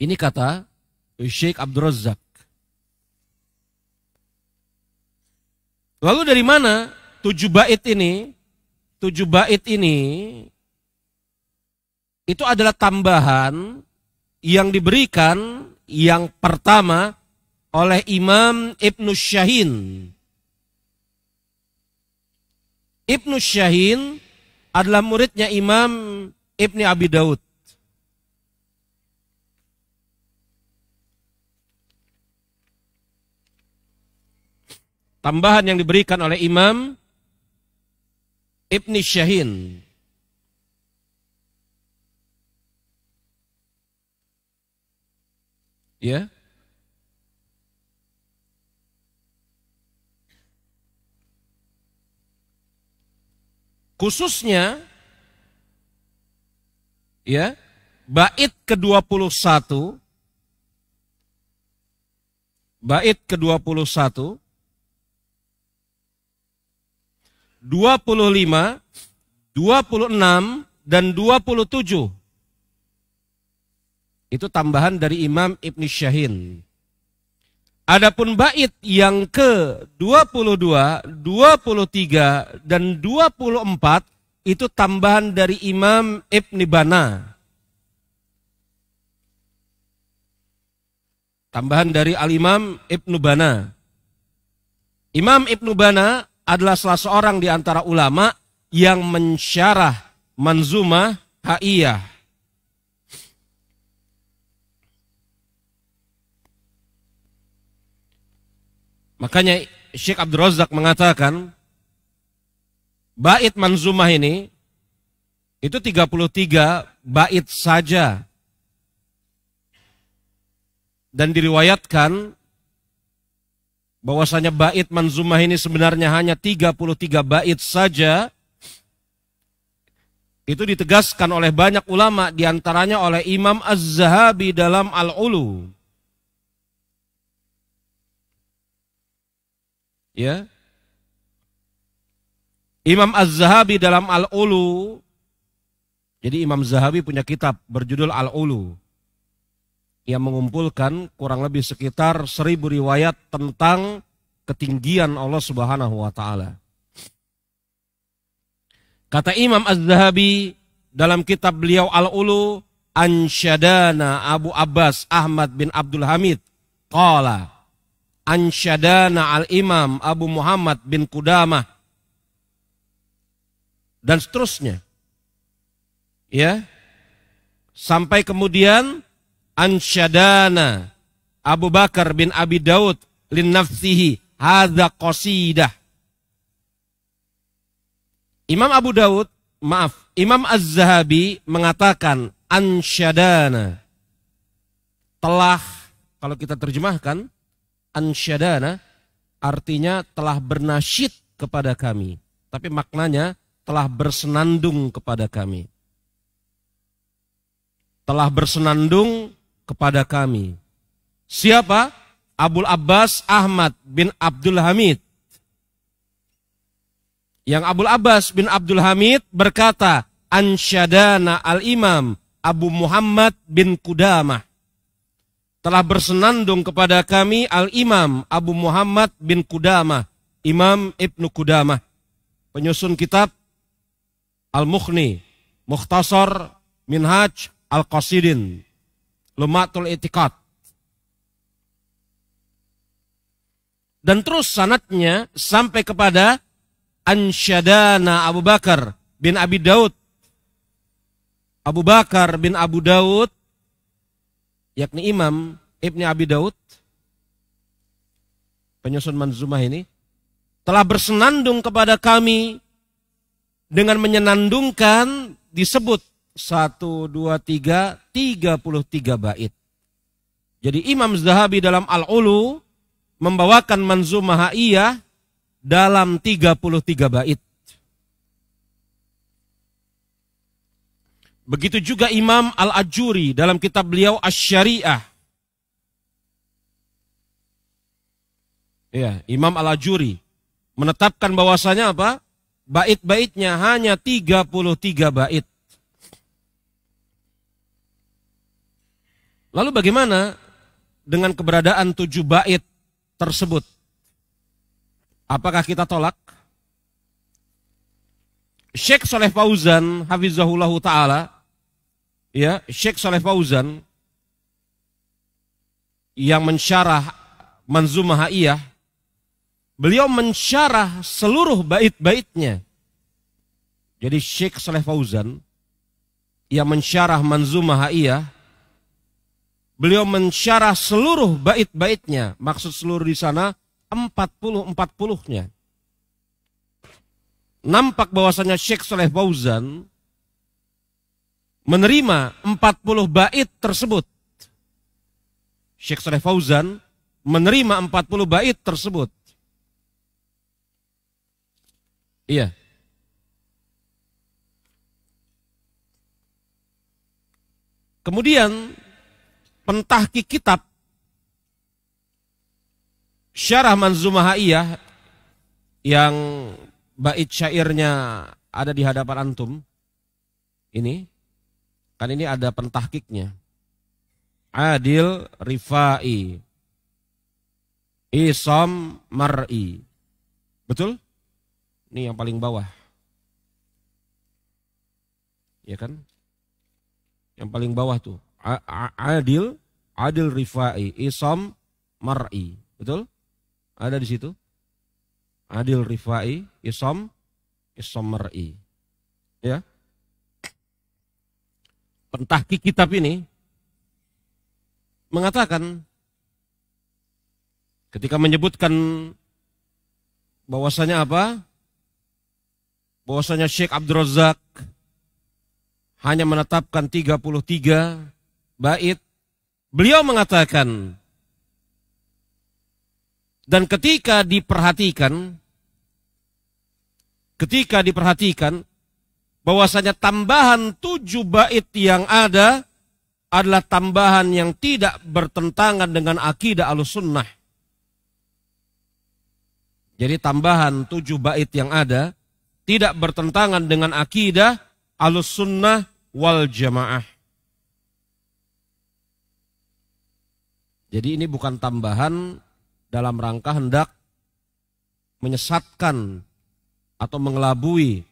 Ini kata Syekh Abdul Razak. Lalu dari mana 7 bait ini? 7 bait ini itu adalah tambahan yang diberikan yang pertama oleh Imam Ibnu Syahin. Ibnu Syahin adalah muridnya Imam Ibnu Abi Daud. Tambahan yang diberikan oleh Imam Ibnu Syahin. Ya. Khususnya ya, bait ke-21 bait ke-21 25, 26 dan 27. Itu tambahan dari Imam Ibnu Syahin. Adapun bait yang ke-22, 23 dan 24 itu tambahan dari Imam Ibnu Bana. Tambahan dari Al-Imam Ibnu Bana. Imam Ibnu Bana adalah salah seorang di antara ulama yang mensyarah Manzumah Ha'iyah. Makanya Syekh Abdul Razak mengatakan bait Manzumah ini itu 33 bait saja. Dan diriwayatkan bahwasanya bait manzumah ini sebenarnya hanya 33 bait saja, itu ditegaskan oleh banyak ulama, diantaranya oleh Imam Az-Zahabi dalam Al-Ulu. Ya, Imam Az-Zahabi dalam Al-Ulu. Jadi Imam Zahabi punya kitab berjudul Al-Ulu yang mengumpulkan kurang lebih sekitar 1000 riwayat tentang ketinggian Allah Subhanahu wa taala. Kata Imam Az-Zahabi dalam kitab beliau Al-Ulu, ansyadana Abu Abbas Ahmad bin Abdul Hamid qala ansyadana al-Imam Abu Muhammad bin Qudamah, dan seterusnya. Ya, sampai kemudian ansyadana Abu Bakar bin Abi Daud lin nafsihi hadza qasidah. Imam Imam Az-Zahabi mengatakan ansyadana, telah, kalau kita terjemahkan ansyadana artinya telah bernasyid kepada kami, tapi maknanya telah bersenandung kepada kami. Telah bersenandung kepada kami. Siapa? Abul Abbas Ahmad bin Abdul Hamid. Yang Abul Abbas bin Abdul Hamid berkata, ansyadana al-Imam Abu Muhammad bin Qudamah. Telah bersenandung kepada kami al-Imam Abu Muhammad bin Qudamah, Imam Ibnu Qudamah, penyusun kitab Al-Mukhni, Mukhtasar Minhaj Al-Qasidin, Lumatul I'tiqad. Dan terus sanadnya sampai kepada ansyadana Abu Bakar bin Abi Daud. Abu Bakar bin Abu Daud, yakni Imam Ibni Abi Daud, penyusun manzumah ini, telah bersenandung kepada kami dengan menyenandungkan, disebut 1, 2, 3, 33 bait. Jadi Imam Zahabi dalam Al-Ulu membawakan manzumah haiyah dalam 33 bait. Begitu juga Imam Al-Ajuri dalam kitab beliau Asy-Syariah. Ya, Imam Al-Ajuri menetapkan bahwasanya apa? Bait-baitnya hanya 33 bait. Lalu bagaimana dengan keberadaan 7 bait tersebut? Apakah kita tolak? Syekh Shalih Fauzan hafizahullahu taala, ya, Syekh Shalih Fauzan yang mensyarah manzumah haiyah, beliau mensyarah seluruh bait-baitnya. Jadi Syekh Shalih Fauzan yang mensyarah manzumah haiyah, beliau mensyarah seluruh bait-baitnya. Maksud seluruh di sana 40-40-nya. Nampak bahwasanya Syekh Shalih Fauzan menerima 40 bait tersebut. Syekh Shalih Fauzan menerima 40 bait tersebut. Iya. Kemudian pentahqiq kitab Syarah Manzumah Haiyah yang bait syairnya ada di hadapan antum. Ini kan ini ada pentahqiqnya. Adil Rifai, Isam Mar'i. Betul? Ini yang paling bawah. Ya kan? Yang paling bawah tuh. Adil Rifai, Isam Mar'i. Betul? Ada di situ. Adil Rifai, Isam Mar'i. Ya. Pentahqiq kitab ini mengatakan ketika menyebutkan bahwasanya apa? Bahwasanya Syekh Abdul Razak hanya menetapkan 33 bait. Beliau mengatakan Dan ketika diperhatikan bahwasanya tambahan 7 bait yang ada adalah tambahan yang tidak bertentangan dengan akidah Ahlussunnah. Jadi tambahan 7 bait yang ada tidak bertentangan dengan akidah Ahlussunnah wal Jamaah. Jadi ini bukan tambahan dalam rangka hendak menyesatkan atau mengelabui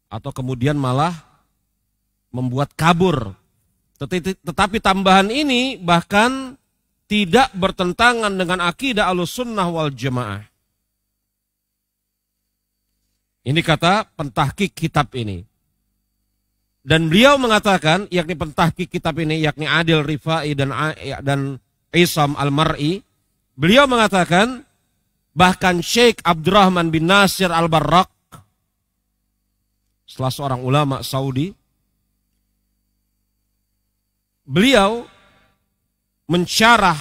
atau kemudian malah membuat kabur. Tetapi tambahan ini bahkan tidak bertentangan dengan akidah Ahlussunnah wal Jamaah. Ini kata pentahqiq kitab ini. Dan beliau mengatakan, yakni pentahqiq kitab ini, yakni Adil Rifai dan Isam Al-Mar'i, beliau mengatakan bahkan Syekh Abdurrahman bin Nasir Al-Barrak, salah seorang ulama Saudi, beliau mensyarah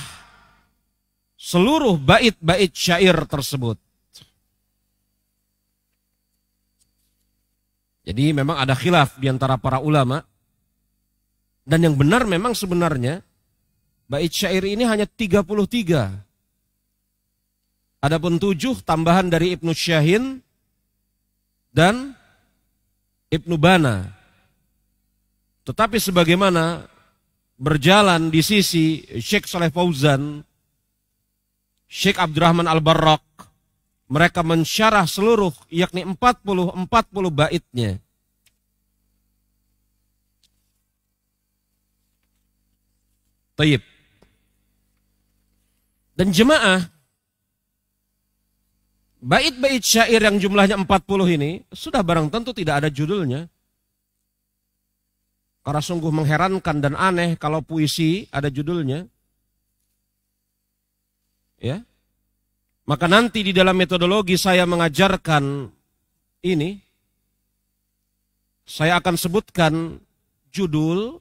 seluruh bait-bait syair tersebut. Jadi memang ada khilaf di antara para ulama, dan yang benar memang sebenarnya bait syair ini hanya 33. Adapun 7 tambahan dari Ibnu Syahin dan Ibnu Bana. Tetapi sebagaimana berjalan di sisi Syekh Saleh Fauzan, Syekh Abdurrahman Al-Barrak, mereka mensyarah seluruh yakni 40 baitnya. Taib. Dan jemaah, bait-bait syair yang jumlahnya 40 ini sudah barang tentu tidak ada judulnya. Karena sungguh mengherankan dan aneh kalau puisi ada judulnya. Ya. Maka nanti di dalam metodologi saya mengajarkan ini, saya akan sebutkan judul,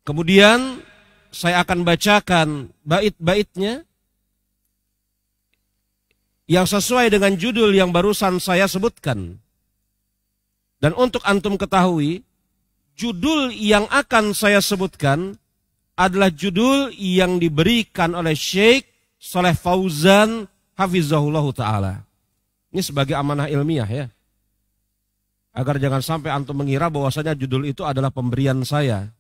kemudian saya akan bacakan bait-baitnya yang sesuai dengan judul yang barusan saya sebutkan. Dan untuk antum ketahui, judul yang akan saya sebutkan adalah judul yang diberikan oleh Syekh Saleh Fauzan hafizahullah ta'ala. Ini sebagai amanah ilmiah ya. Agar jangan sampai antum mengira bahwasanya judul itu adalah pemberian saya.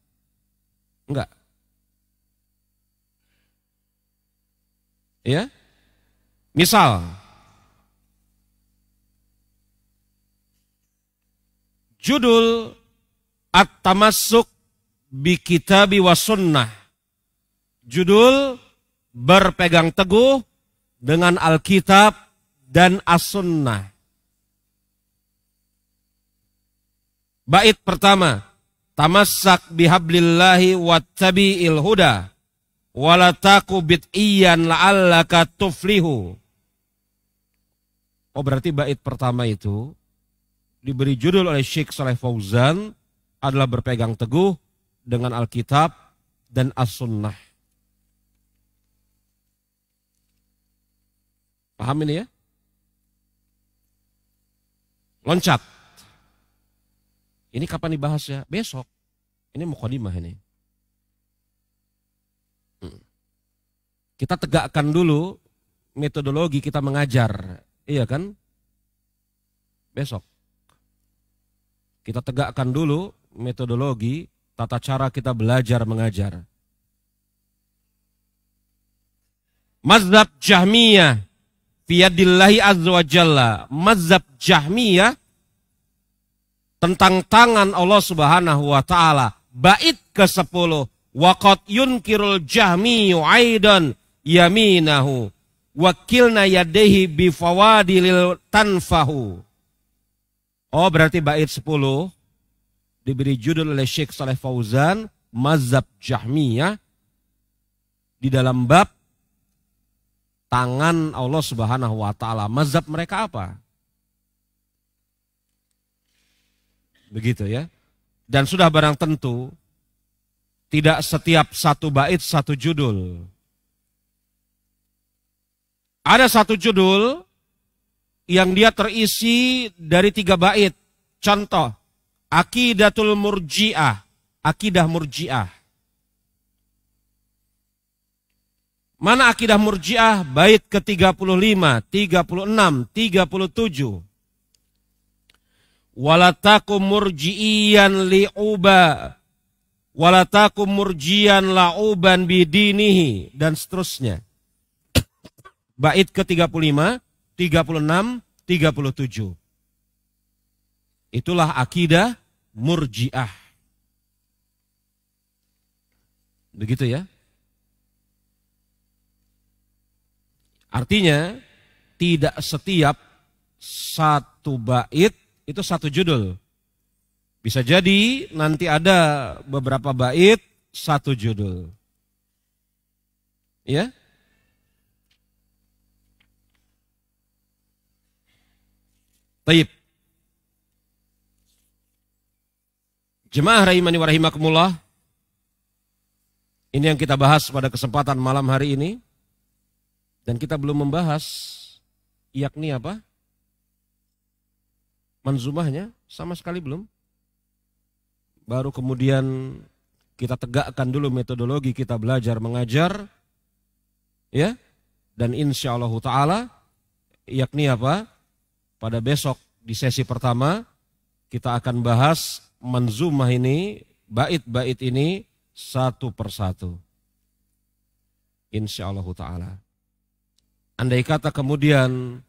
Enggak. Ya. Misal, judul At-Tamassuk bi Kitabi wa Sunnah. Judul berpegang teguh dengan Alkitab dan As-Sunnah. Bait pertama, tamassak bihablillahi wattabi'il huda wala taku bid'iyan la'allaka tuflihu. Oh, berarti bait pertama itu diberi judul oleh Syekh Saleh Fauzan adalah berpegang teguh dengan Alkitab dan As-Sunnah. Paham ini ya? Loncat. Ini kapan dibahas ya? Besok. Ini mukadimah ini. Kita tegakkan dulu metodologi kita mengajar. Iya kan? Besok. Kita tegakkan dulu metodologi tata cara kita belajar mengajar. Mazhab Jahmiyah fiyadillahi azza wa jalla. Mazhab Jahmiyah tentang tangan Allah Subhanahu wa taala. Bait ke-10. Waqad yunkirul Jahmiyu aidan yaminahu wakilna yadayhi bifawadilil tanfahu. Oh, berarti bait 10 diberi judul oleh Syekh Saleh Fauzan, Mazhab Jahmiyah, di dalam bab tangan Allah Subhanahu wa taala. Mazhab mereka apa? Begitu ya. Dan sudah barang tentu tidak setiap satu bait satu judul. Ada satu judul yang dia terisi dari 3 bait. Contoh, Aqidatul Murji'ah, akidah Murji'ah. Mana akidah Murji'ah? Bait ke-35, 36, 37. Walatakum murji'iyan li'uba, walatakum murjiyan la'uban bidinihi, dan seterusnya. Bait ke-35, 36, 37. Itulah akidah Murji'ah. Begitu ya. Artinya tidak setiap satu bait itu satu judul. Bisa jadi nanti ada beberapa bait satu judul. Ya. Taib. Jemaah rahimani wa rahimakumullah. Ini yang kita bahas pada kesempatan malam hari ini. Dan kita belum membahas yakni apa? Manzumahnya sama sekali belum. Baru kemudian kita tegakkan dulu metodologi kita belajar mengajar. Ya. Dan insyaallah ta'ala yakni apa? Pada besok di sesi pertama kita akan bahas manzumah ini, bait-bait ini satu persatu. Insyaallah ta'ala. Andai kata kemudian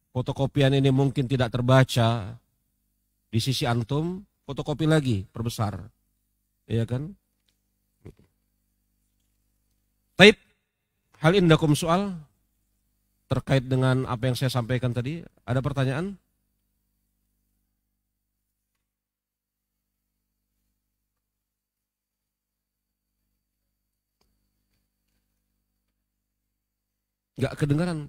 fotokopian ini mungkin tidak terbaca di sisi antum, fotokopi lagi, perbesar. Iya kan? Taib, hal indakum soal terkait dengan apa yang saya sampaikan tadi. Ada pertanyaan? Enggak kedengaran.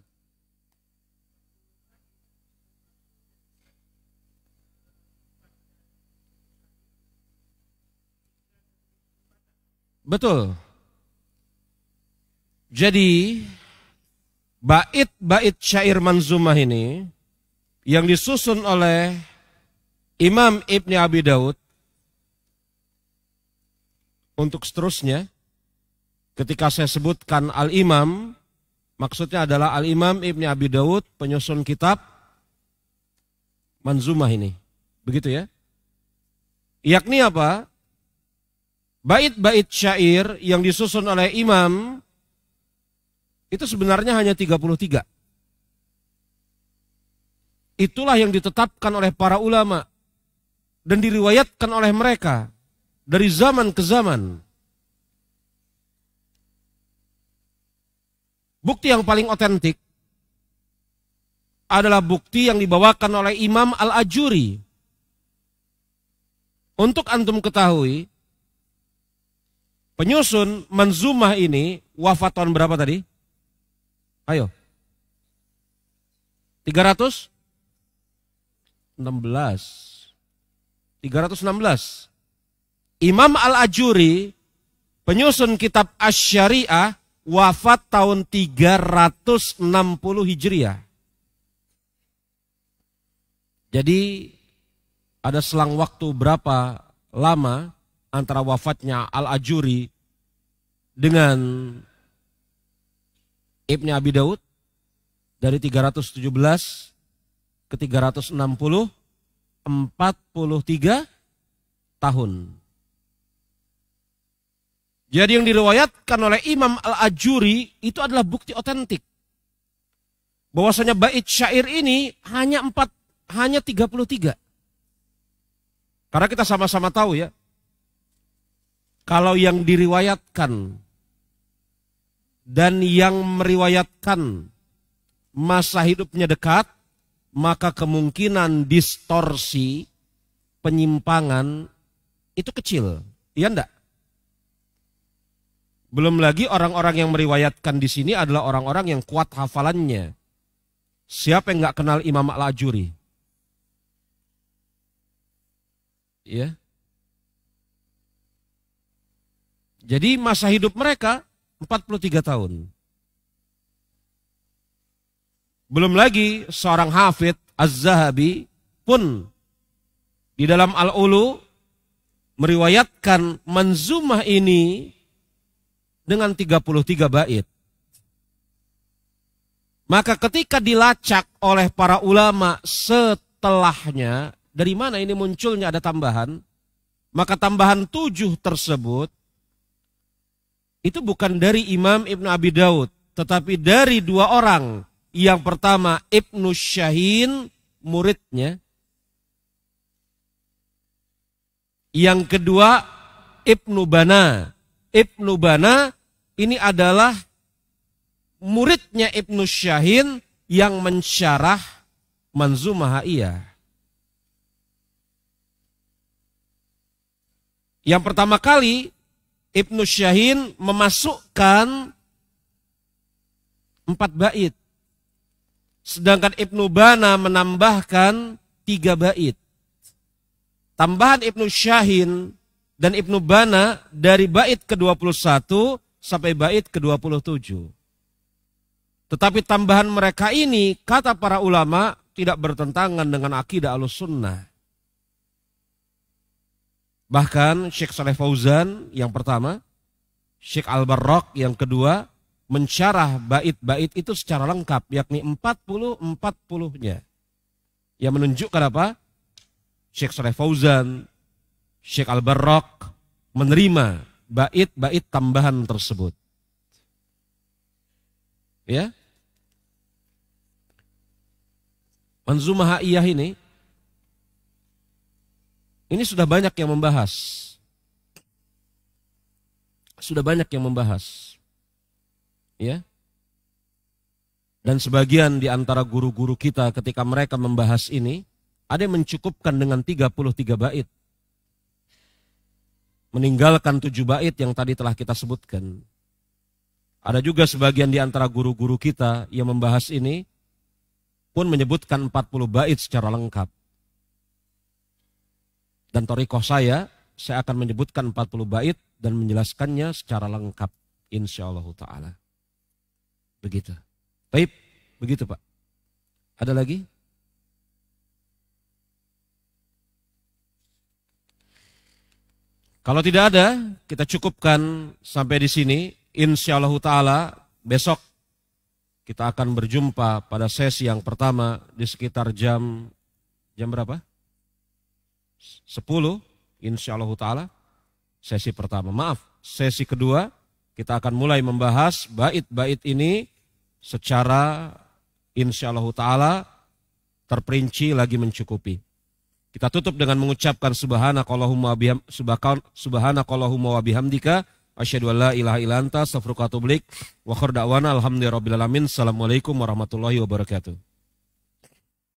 Betul. Jadi bait-bait syair manzumah ini yang disusun oleh Imam Ibni Abi Daud untuk seterusnya ketika saya sebutkan Al-Imam, maksudnya adalah Al-Imam Ibni Abi Daud penyusun kitab manzumah ini. Begitu ya. Yakni apa? Bait-bait syair yang disusun oleh imam itu sebenarnya hanya 33. Itulah yang ditetapkan oleh para ulama dan diriwayatkan oleh mereka dari zaman ke zaman. Bukti yang paling otentik adalah bukti yang dibawakan oleh Imam Al-Ajuri. Untuk antum ketahui, penyusun manzumah ini wafat tahun berapa tadi? Ayo. 316. 316. Imam Al-Ajuri, penyusun kitab Asy-Syariah, wafat tahun 360 Hijriah. Jadi ada selang waktu berapa lama antara wafatnya Al-Ajuri dengan Ibni Abi Daud? Dari 317 ke 360, 43 tahun. Jadi yang diriwayatkan oleh Imam Al-Ajuri itu adalah bukti otentik. Bahwasanya bait syair ini hanya 33. Karena kita sama-sama tahu ya, kalau yang diriwayatkan dan yang meriwayatkan masa hidupnya dekat, maka kemungkinan distorsi, penyimpangan itu kecil. Iya enggak? Belum lagi orang-orang yang meriwayatkan di sini adalah orang-orang yang kuat hafalannya. Siapa yang enggak kenal Imam Al-Ajuri? Ya. Jadi masa hidup mereka 43 tahun. Belum lagi seorang hafidh Az-Zahabi pun di dalam Al-Ulu meriwayatkan manzumah ini dengan 33 bait. Maka ketika dilacak oleh para ulama setelahnya, dari mana ini munculnya ada tambahan, maka tambahan 7 tersebut itu bukan dari Imam Ibn Abi Daud, tetapi dari 2 orang. Yang pertama Ibnu Syahin, muridnya. Yang kedua Ibnu Bana. Ibnu Bana ini adalah muridnya Ibnu Syahin yang mensyarah Manzumah Ha'iyah. Yang pertama kali Ibnu Syahin memasukkan 4 bait. Sedangkan Ibnu Bana menambahkan 3 bait. Tambahan Ibnu Syahin dan Ibnu Bana dari bait ke-21 sampai bait ke-27. Tetapi tambahan mereka ini, kata para ulama, tidak bertentangan dengan akidah Ahlussunnah. Bahkan Syekh Saleh Fauzan yang pertama, Syekh Al-Barraq yang kedua, mensyarah bait-bait itu secara lengkap, yakni 40-40-nya. Yang menunjukkan apa? Syekh Saleh Fauzan, Syekh Al-Barraq menerima bait-bait tambahan tersebut. Ya. Manzumah Ha'iyah ini sudah banyak yang membahas. Sudah banyak yang membahas. Ya. Dan sebagian di antara guru-guru kita ketika mereka membahas ini, ada yang mencukupkan dengan 33 bait. Meninggalkan 7 bait yang tadi telah kita sebutkan. Ada juga sebagian di antara guru-guru kita yang membahas ini pun menyebutkan 40 bait secara lengkap. Dan thariqah saya akan menyebutkan 40 bait dan menjelaskannya secara lengkap insyaallah ta'ala. Begitu. Baik, begitu Pak. Ada lagi? Kalau tidak ada, kita cukupkan sampai di sini. Insyaallah ta'ala besok kita akan berjumpa pada sesi yang pertama di sekitar jam berapa? 10 insyaallah ta'ala sesi pertama. Maaf, sesi kedua kita akan mulai membahas bait-bait ini secara insyaallah ta'ala terperinci lagi mencukupi. Kita tutup dengan mengucapkan subhanakallahumma wa bihamdika asyhadu an la ilaha illa anta astaghfiruka wa atubu ilaik wa akhir da'wana alhamdulillahirabbil alamin. Assalamualaikum warahmatullahi wabarakatuh.